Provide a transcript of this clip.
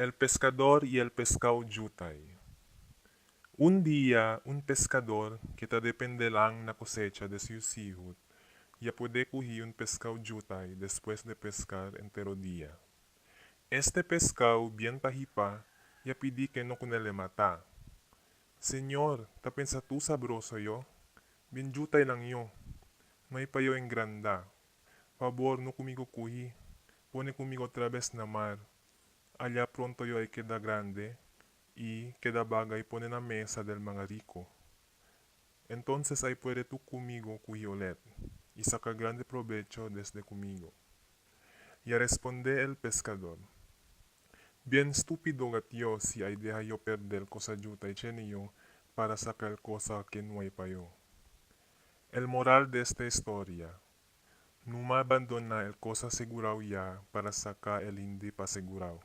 El pescador y el pescado yutay. Un día, un pescador que depende lang na cosecha de su sihot, ya puede coger un pescado yutay después de pescar entero día. Este pescado bien pahipa, ya pidi que no kunele mata. Señor, ta pensa tu sabroso yo? Bien yutay lang yo. May payo en granda. Favor, no kumigo kuhi. Pone kumigo otra vez na mar. Allá pronto yo ay queda grande y queda bagay pone na mesa del mga rico. Entonces ay puede tú conmigo cuyolet y saca grande provecho desde conmigo. Y responde el pescador, bien estúpido gatio si ay deja yo perder cosa yuta y chenio para sacar cosa que no hay pa yo. El moral de esta historia, numa abandona el cosa segurao ya para sacar el hindi pa segurao.